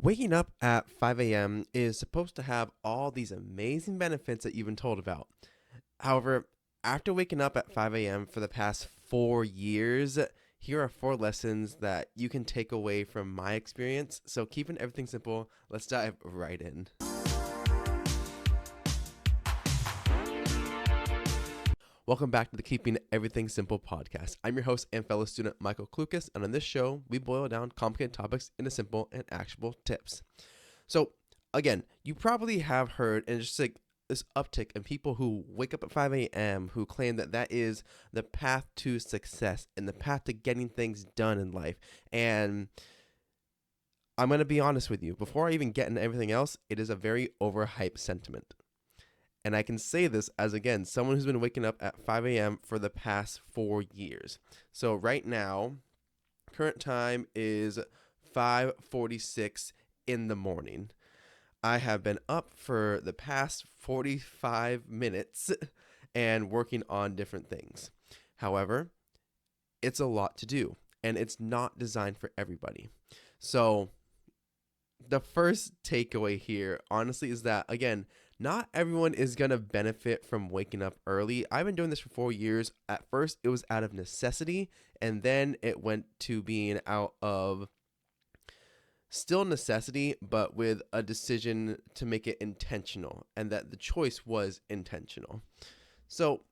Waking up at 5 a.m. is supposed to have all these amazing benefits that you've been told about. However, after waking up at 5 a.m. for the past 4 years, here are 4 lessons that you can take away from my experience. So, keeping everything simple, let's dive right in. Welcome back to the Keeping Everything Simple podcast. I'm your host and fellow student, Michael Klukas, and on this show, we boil down complicated topics into simple and actionable tips. So, again, you probably have heard, and just like this uptick in people who wake up at 5 a.m., who claim that that is the path to success and the path to getting things done in life. And I'm going to be honest with you, before I even get into everything else, it is a very overhyped sentiment. And I can say this as, again, someone who's been waking up at 5 a.m. for the past 4 years. So right now, current time is 5:46 in the morning. I have been up for the past 45 minutes and working on different things. However, it's a lot to do, and it's not designed for everybody. So the first takeaway here, honestly, is that, again, not everyone is going to benefit from waking up early. I've been doing this for 4 years. At first, it was out of necessity, and then it went to being out of still necessity, but with a decision to make it intentional, and that the choice was intentional. So,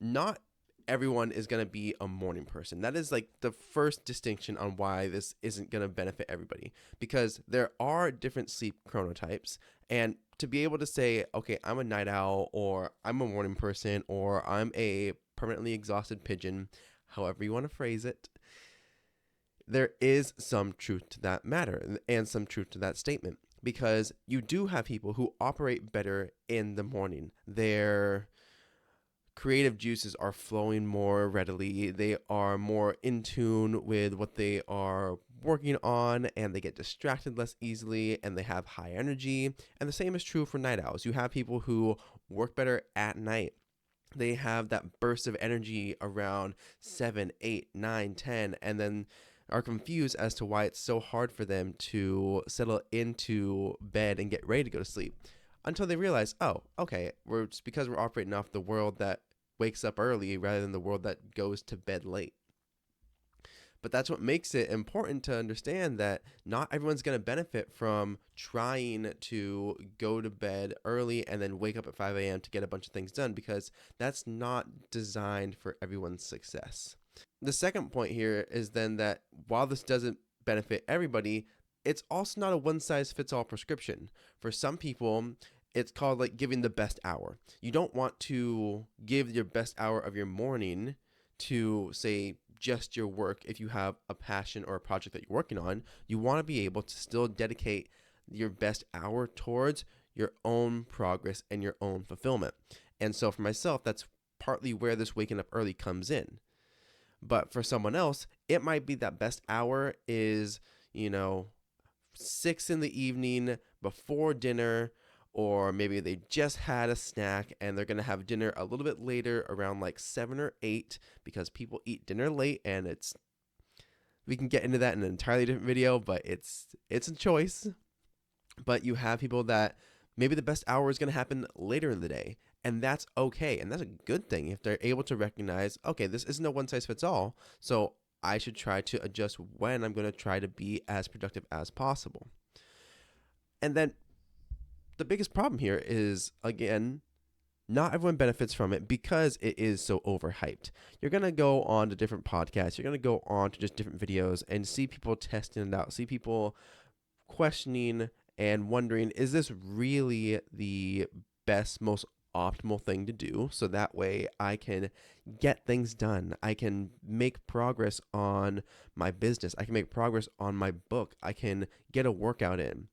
not everyone is going to be a morning person. That is like the first distinction on why this isn't going to benefit everybody, because there are different sleep chronotypes. And to be able to say, okay, I'm a night owl, or I'm a morning person, or I'm a permanently exhausted pigeon, however you want to phrase it, there is some truth to that matter and some truth to that statement, because you do have people who operate better in the morning. Their creative juices are flowing more readily. They are more in tune with what they are working on, and they get distracted less easily, and they have high energy. And the same is true for night owls. You have people who work better at night. They have that burst of energy around 7, 8, 9, 10, and then are confused as to why it's so hard for them to settle into bed and get ready to go to sleep, until they realize, oh, okay, it's because we're operating off the world that wakes up early rather than the world that goes to bed late. But that's what makes it important to understand that not everyone's going to benefit from trying to go to bed early and then wake up at 5 a.m. to get a bunch of things done, because that's not designed for everyone's success. The second point here is then that while this doesn't benefit everybody, it's also not a one-size-fits-all prescription. For some people, it's called like giving the best hour. You don't want to give your best hour of your morning to, say, just your work. If you have a passion or a project that you're working on, you want to be able to still dedicate your best hour towards your own progress and your own fulfillment. And so for myself, that's partly where this waking up early comes in. But for someone else, it might be that best hour is, 6 in the evening before dinner, or maybe they just had a snack and they're going to have dinner a little bit later around like 7 or 8, because people eat dinner late, and we can get into that in an entirely different video, but it's a choice. But you have people that maybe the best hour is going to happen later in the day, and that's okay. And that's a good thing if they're able to recognize, okay, this isn't a one size fits all. So I should try to adjust when I'm going to try to be as productive as possible. And then the biggest problem here is, again, not everyone benefits from it because it is so overhyped. You're going to go on to different podcasts. You're going to go on to just different videos and see people testing it out, see people questioning and wondering, is this really the best, most optimal thing to do? So that way I can get things done. I can make progress on my business. I can make progress on my book. I can get a workout in.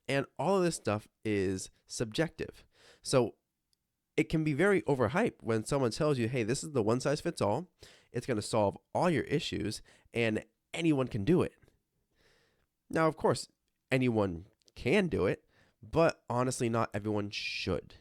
And all of this stuff is subjective. So it can be very overhyped when someone tells you, hey, this is the one size fits all. It's going to solve all your issues, and anyone can do it. Now, of course, anyone can do it, but honestly, not everyone should.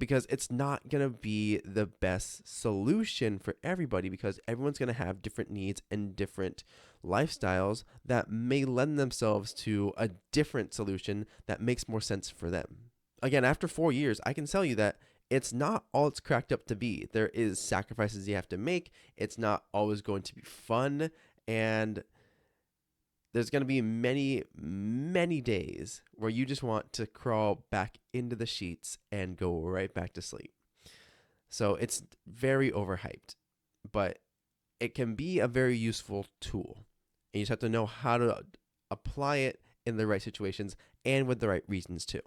because it's not going to be the best solution for everybody, because everyone's going to have different needs and different lifestyles that may lend themselves to a different solution that makes more sense for them. Again, after 4 years, I can tell you that it's not all it's cracked up to be. There is sacrifices you have to make. It's not always going to be fun, and there's going to be many, many days where you just want to crawl back into the sheets and go right back to sleep. So it's very overhyped, but it can be a very useful tool. And you just have to know how to apply it in the right situations and with the right reasons too.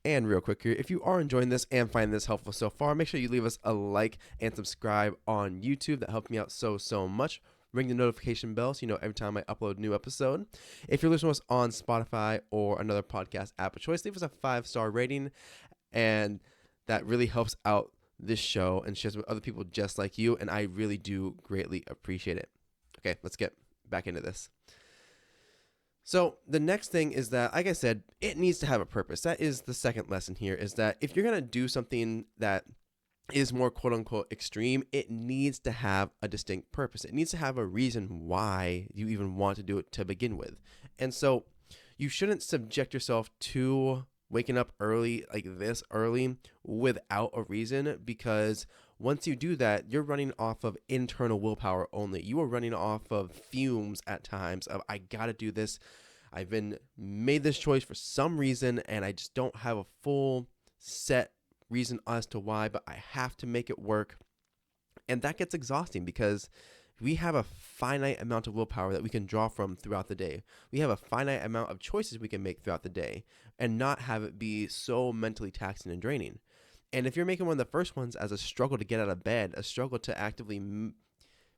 And real quick here, if you are enjoying this and find this helpful so far, make sure you leave us a like and subscribe on YouTube. That helps me out so much. Ring the notification bell so you know every time I upload a new episode. If you're listening to us on Spotify or another podcast app of choice, leave us a 5-star rating, and that really helps out this show and shares with other people just like you, and I really do greatly appreciate it. Okay, let's get back into this. So the next thing is that, like I said, it needs to have a purpose. That is the second lesson here, is that if you're going to do something that is more quote unquote extreme, it needs to have a distinct purpose. It needs to have a reason why you even want to do it to begin with. And so you shouldn't subject yourself to waking up early, like this early, without a reason, because once you do that, you're running off of internal willpower only. You are running off of fumes at times of, I gotta do this. I've been made this choice for some reason, and I just don't have a full set reason as to why, but I have to make it work. And that gets exhausting because we have a finite amount of willpower that we can draw from throughout the day. We have a finite amount of choices we can make throughout the day, and not have it be so mentally taxing and draining. And if you're making one of the first ones as a struggle to get out of bed, a struggle to actively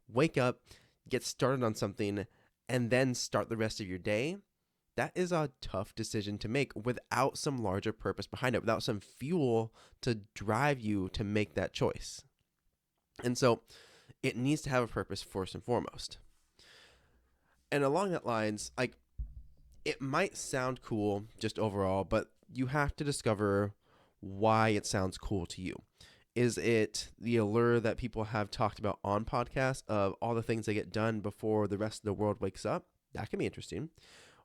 wake up, get started on something, and then start the rest of your day, that is a tough decision to make without some larger purpose behind it, without some fuel to drive you to make that choice. And so it needs to have a purpose first and foremost. And along that lines, like, it might sound cool just overall, but you have to discover why it sounds cool to you. Is it the allure that people have talked about on podcasts of all the things they get done before the rest of the world wakes up? That can be interesting.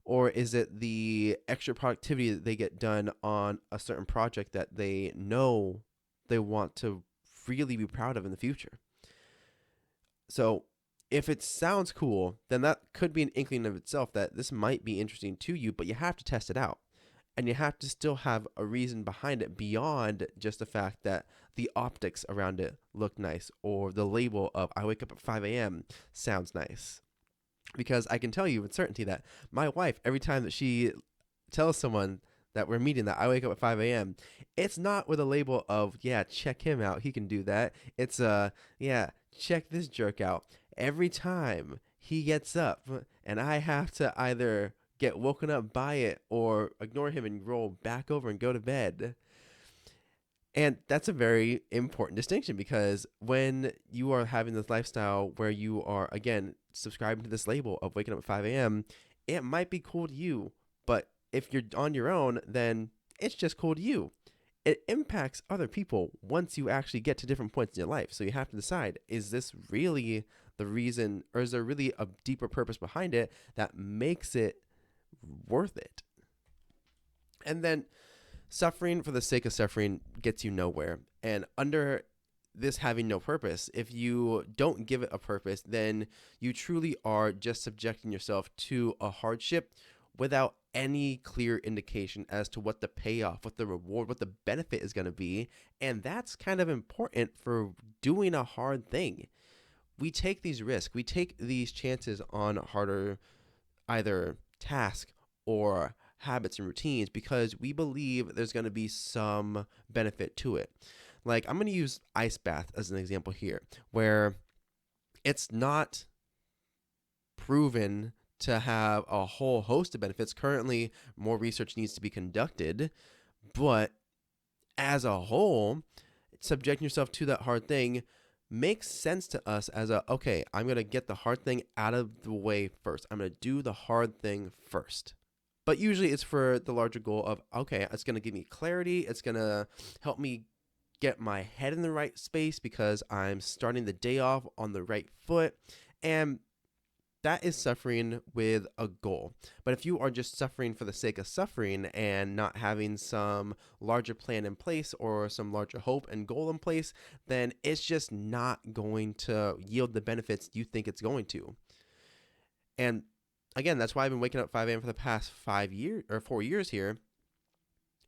Or is it the extra productivity that they get done on a certain project that they know they want to really be proud of in the future? So if it sounds cool, then that could be an inkling of itself that this might be interesting to you, but you have to test it out. And you have to still have a reason behind it beyond just the fact that the optics around it look nice, or the label of I wake up at 5 a.m. sounds nice. Because I can tell you with certainty that my wife, every time that she tells someone that we're meeting that I wake up at 5 a.m., it's not with a label of, yeah, check him out, he can do that. It's yeah, check this jerk out. Every time he gets up and I have to either get woken up by it or ignore him and roll back over and go to bed. And that's a very important distinction, because when you are having this lifestyle where you are, again, subscribing to this label of waking up at 5 a.m., it might be cool to you. But if you're on your own, then it's just cool to you. It impacts other people once you actually get to different points in your life. So you have to decide, is this really the reason, or is there really a deeper purpose behind it that makes it worth it? And then suffering for the sake of suffering gets you nowhere. And under this having no purpose, if you don't give it a purpose, then you truly are just subjecting yourself to a hardship without any clear indication as to what the payoff, what the reward, what the benefit is going to be. And that's kind of important for doing a hard thing. We take these risks, we take these chances on harder either tasks or habits and routines because we believe there's going to be some benefit to it. Like, I'm going to use ice bath as an example here, where it's not proven to have a whole host of benefits. Currently, more research needs to be conducted, but as a whole, subjecting yourself to that hard thing makes sense to us as okay, I'm going to get the hard thing out of the way first. I'm going to do the hard thing first. But usually it's for the larger goal of, okay, it's going to give me clarity. It's going to help me get my head in the right space because I'm starting the day off on the right foot. And that is suffering with a goal. But if you are just suffering for the sake of suffering and not having some larger plan in place or some larger hope and goal in place, then it's just not going to yield the benefits you think it's going to. And again, that's why I've been waking up 5 a.m. for the past 5 years or 4 years here.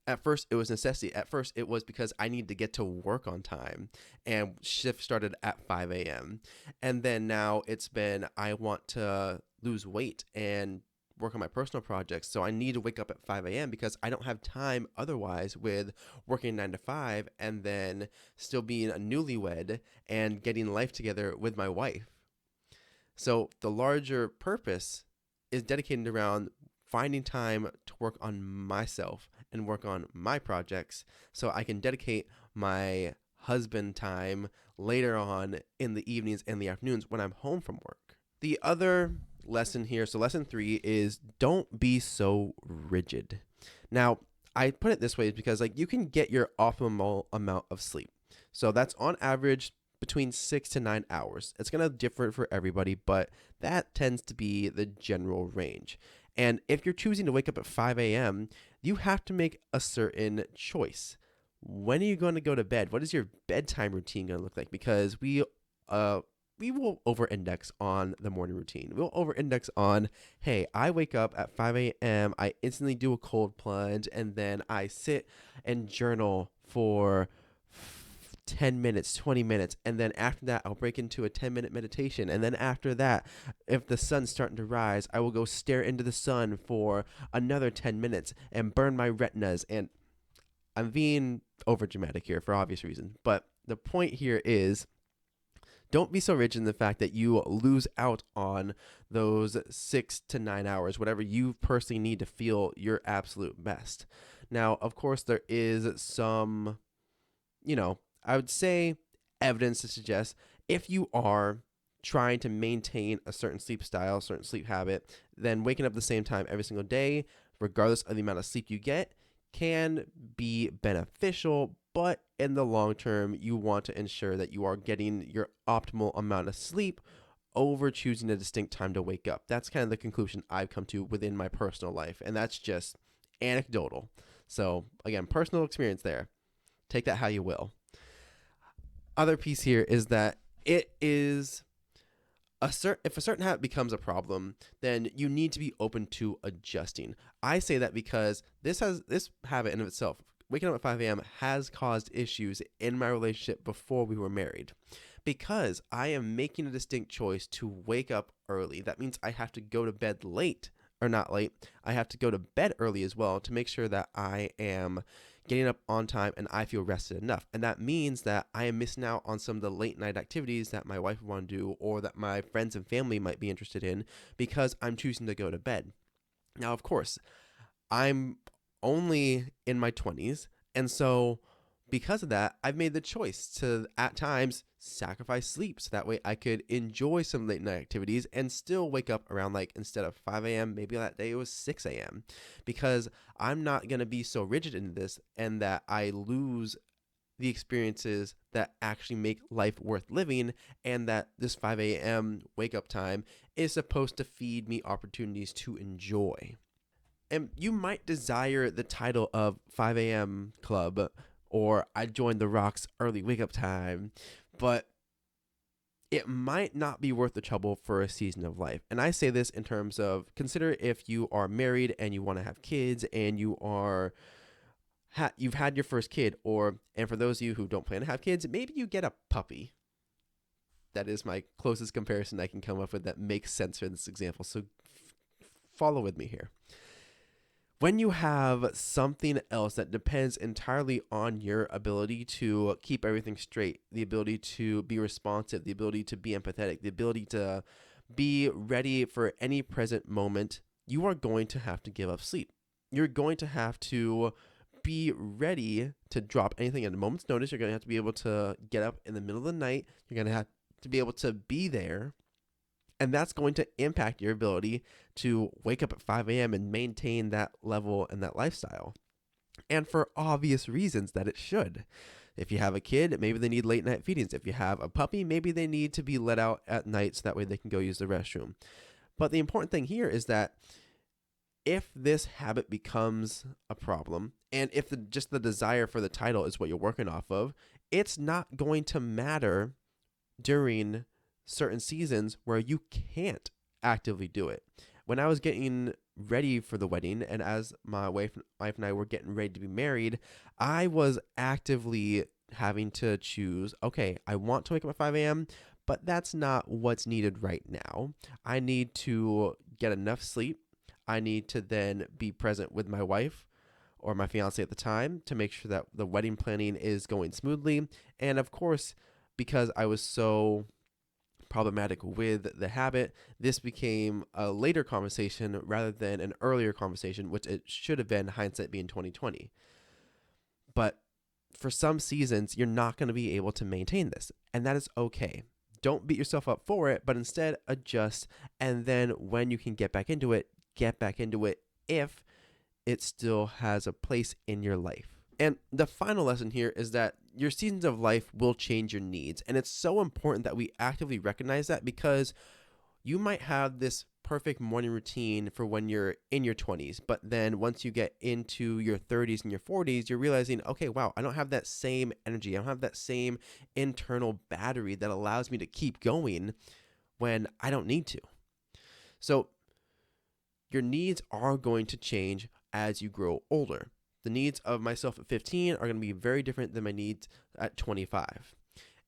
At first, it was necessity. At first, it was because I needed to get to work on time, and shift started at 5 a.m. And then now it's been I want to lose weight and work on my personal projects. So I need to wake up at 5 a.m. because I don't have time otherwise with working 9 to 5 and then still being a newlywed and getting life together with my wife. So the larger purpose is dedicated around finding time to work on myself and work on my projects so I can dedicate my husband time later on in the evenings and the afternoons when I'm home from work. The other lesson here, so lesson 3 is don't be so rigid. Now, I put it this way because you can get your optimal amount of sleep. So that's on average between 6 to 9 hours. It's going to differ for everybody, but that tends to be the general range. And if you're choosing to wake up at 5 a.m., you have to make a certain choice. When are you going to go to bed? What is your bedtime routine going to look like? Because we will over-index on the morning routine. We'll over-index on, hey, I wake up at 5 a.m., I instantly do a cold plunge, and then I sit and journal for 10 minutes, 20 minutes, and then after that, I'll break into a 10-minute meditation. And then after that, if the sun's starting to rise, I will go stare into the sun for another 10 minutes and burn my retinas. And I'm being over dramatic here for obvious reasons, but the point here is don't be so rigid in the fact that you lose out on those 6 to 9 hours, whatever you personally need to feel your absolute best. Now, of course, there is some, I would say evidence to suggest if you are trying to maintain a certain sleep style, certain sleep habit, then waking up at the same time every single day, regardless of the amount of sleep you get, can be beneficial. But in the long term, you want to ensure that you are getting your optimal amount of sleep over choosing a distinct time to wake up. That's kind of the conclusion I've come to within my personal life. And that's just anecdotal. So again, personal experience there. Take that how you will. Other piece here is that it is if a certain habit becomes a problem, then you need to be open to adjusting. I say that because this habit in of itself, waking up at 5 a.m. has caused issues in my relationship before we were married. Because I am making a distinct choice to wake up early. That means I have to go to bed late, or not late. I have to go to bed early as well to make sure that I am getting up on time and I feel rested enough. And that means that I am missing out on some of the late night activities that my wife would want to do or that my friends and family might be interested in because I'm choosing to go to bed. Now, of course, I'm only in my 20s. And so because of that, I've made the choice to, at times, sacrifice sleep so that way I could enjoy some late night activities and still wake up around instead of 5 a.m., maybe that day it was 6 a.m. because I'm not going to be so rigid in this and that I lose the experiences that actually make life worth living and that this 5 a.m. wake up time is supposed to feed me opportunities to enjoy. And you might desire the title of 5 a.m. club or I joined the Rock's early wake up time, but it might not be worth the trouble for a season of life. And I say this in terms of consider if you are married and you want to have kids and you are you've had your first kid, and for those of you who don't plan to have kids, maybe you get a puppy. That is my closest comparison I can come up with that makes sense for this example. So follow with me here. When you have something else that depends entirely on your ability to keep everything straight, the ability to be responsive, the ability to be empathetic, the ability to be ready for any present moment, you are going to have to give up sleep. You're going to have to be ready to drop anything at a moment's notice. You're going to have to be able to get up in the middle of the night. You're going to have to be able to be there. And that's going to impact your ability to wake up at 5 a.m. and maintain that level and that lifestyle. And for obvious reasons that it should. If you have a kid, maybe they need late night feedings. If you have a puppy, maybe they need to be let out at night so that way they can go use the restroom. But the important thing here is that if this habit becomes a problem, and if just the desire for the title is what you're working off of, it's not going to matter during certain seasons where you can't actively do it. When I was getting ready for the wedding, and as my wife and I were getting ready to be married, I was actively having to choose, okay, I want to wake up at 5 a.m., but that's not what's needed right now. I need to get enough sleep. I need to then be present with my wife or my fiance at the time to make sure that the wedding planning is going smoothly. And of course, because I was so problematic with the habit, this became a later conversation rather than an earlier conversation, which it should have been, hindsight being 2020. But for some seasons, you're not going to be able to maintain this, and that is okay. Don't beat yourself up for it, but instead adjust, and then when you can get back into it if it still has a place in your life. And the final lesson here is that your seasons of life will change your needs. And it's so important that we actively recognize that, because you might have this perfect morning routine for when you're in your 20s. But then once you get into your 30s and your 40s, you're realizing, okay, wow, I don't have that same energy. I don't have that same internal battery that allows me to keep going when I don't need to. So your needs are going to change as you grow older. The needs of myself at 15 are going to be very different than my needs at 25.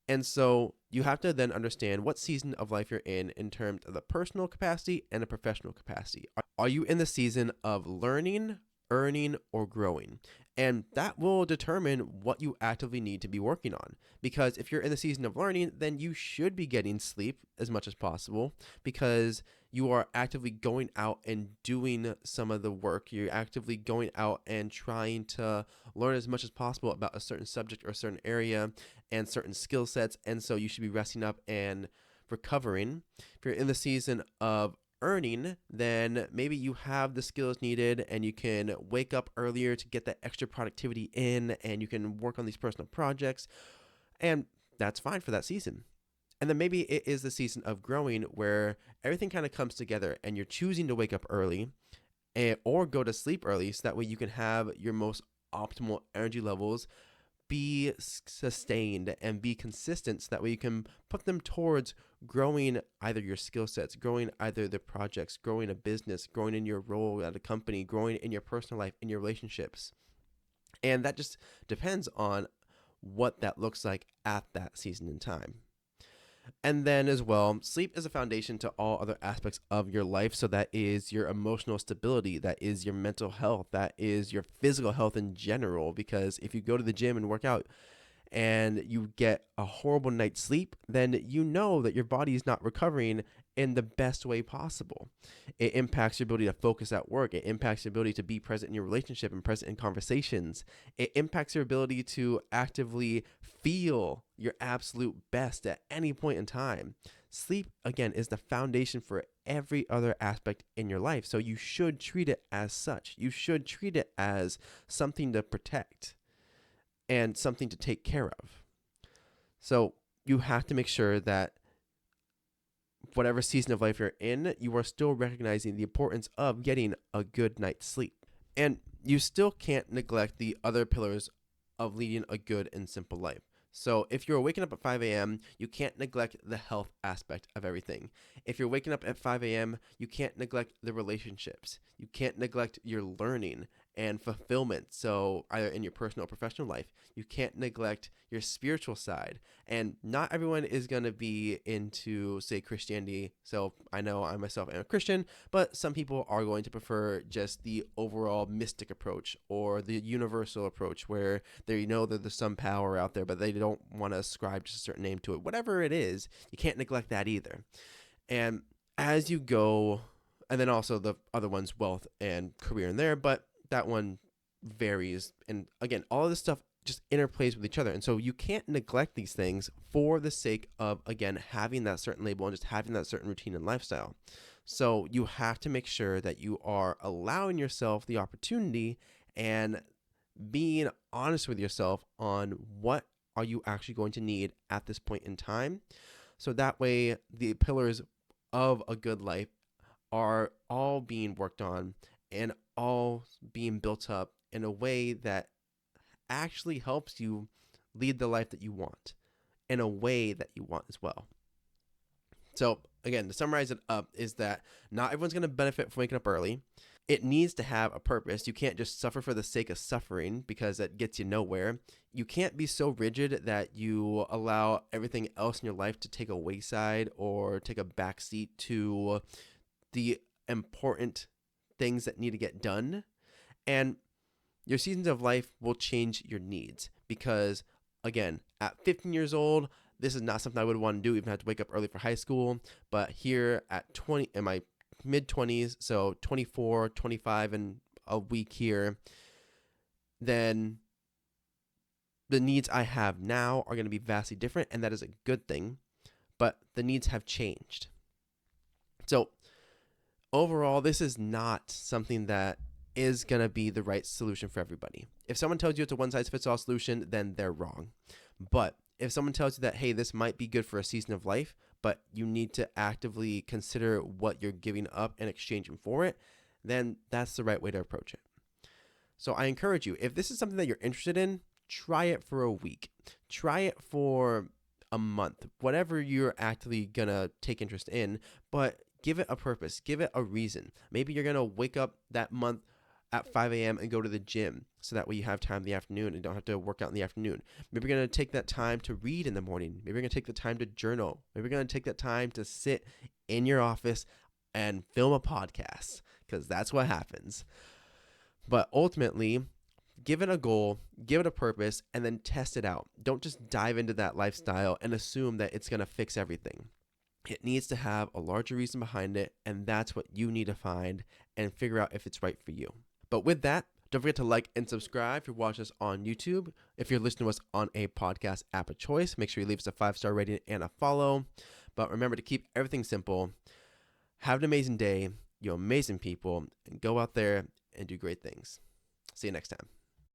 And so you have to then understand what season of life you're in terms of the personal capacity and the professional capacity. Are you in the season of learning, earning, or growing? And that will determine what you actively need to be working on. Because if you're in the season of learning, then you should be getting sleep as much as possible, because you are actively going out and doing some of the work. You're actively going out and trying to learn as much as possible about a certain subject or a certain area and certain skill sets. And so you should be resting up and recovering. If you're in the season of earning, then maybe you have the skills needed and you can wake up earlier to get that extra productivity in, and you can work on these personal projects, and that's fine for that season. And then maybe it is the season of growing where everything kind of comes together and you're choosing to wake up early or go to sleep early, so that way you can have your most optimal energy levels be sustained and be consistent, so that way you can put them towards growing either your skill sets, growing either the projects, growing a business, growing in your role at a company, growing in your personal life, in your relationships. And that just depends on what that looks like at that season in time. And then as well, sleep is a foundation to all other aspects of your life. So that is your emotional stability, that is your mental health, that is your physical health in general. Because if you go to the gym and work out and you get a horrible night's sleep, then you know that your body is not recovering in the best way possible. It impacts your ability to focus at work. It impacts your ability to be present in your relationship and present in conversations. It impacts your ability to actively feel your absolute best at any point in time. Sleep, again, is the foundation for every other aspect in your life. So you should treat it as such. You should treat it as something to protect and something to take care of. So you have to make sure that whatever season of life you're in, you are still recognizing the importance of getting a good night's sleep. And you still can't neglect the other pillars of leading a good and simple life. So if you're waking up at 5 a.m., you can't neglect the health aspect of everything. If you're waking up at 5 a.m., you can't neglect the relationships. You can't neglect your learning and fulfillment. So either in your personal or professional life, you can't neglect your spiritual side. And not everyone is going to be into, say, Christianity. So I know I myself am a Christian, but some people are going to prefer just the overall mystic approach or the universal approach, where they know that there's some power out there, but they don't want to ascribe just a certain name to it. Whatever it is, you can't neglect that either. And as you go, and then also the other one's wealth and career in there, but that one varies. And again, all of this stuff just interplays with each other. And so you can't neglect these things for the sake of, again, having that certain label and just having that certain routine and lifestyle. So you have to make sure that you are allowing yourself the opportunity and being honest with yourself on what are you actually going to need at this point in time? So that way, the pillars of a good life are all being worked on and all being built up in a way that actually helps you lead the life that you want in a way that you want as well. So, again, to summarize it up, is that not everyone's going to benefit from waking up early. It needs to have a purpose. You can't just suffer for the sake of suffering because that gets you nowhere. You can't be so rigid that you allow everything else in your life to take a wayside or take a backseat to the important things that need to get done. And your seasons of life will change your needs because, again, at 15 years old, this is not something I would want to do, even have to wake up early for high school. But here at 20, in my mid 20s, so 24, 25 and a week here, then the needs I have now are going to be vastly different, and that is a good thing. But the needs have changed. So overall, this is not something that is going to be the right solution for everybody. If someone tells you it's a one-size-fits-all solution, then they're wrong. But if someone tells you that, hey, this might be good for a season of life, but you need to actively consider what you're giving up and exchanging for it, then that's the right way to approach it. So I encourage you, if this is something that you're interested in, try it for a week. Try it for a month, whatever you're actively going to take interest in, but give it a purpose, give it a reason. Maybe you're going to wake up that month at 5 a.m. and go to the gym so that way you have time in the afternoon and don't have to work out in the afternoon. Maybe you're going to take that time to read in the morning. Maybe you're going to take the time to journal. Maybe you're going to take that time to sit in your office and film a podcast because that's what happens. But ultimately, give it a goal, give it a purpose, and then test it out. Don't just dive into that lifestyle and assume that it's going to fix everything. It needs to have a larger reason behind it, and that's what you need to find and figure out if it's right for you. But with that, don't forget to like and subscribe if you're watching us on YouTube. If you're listening to us on a podcast app of choice, make sure you leave us a 5-star rating and a follow. But remember to keep everything simple. Have an amazing day, you amazing people, and go out there and do great things. See you next time.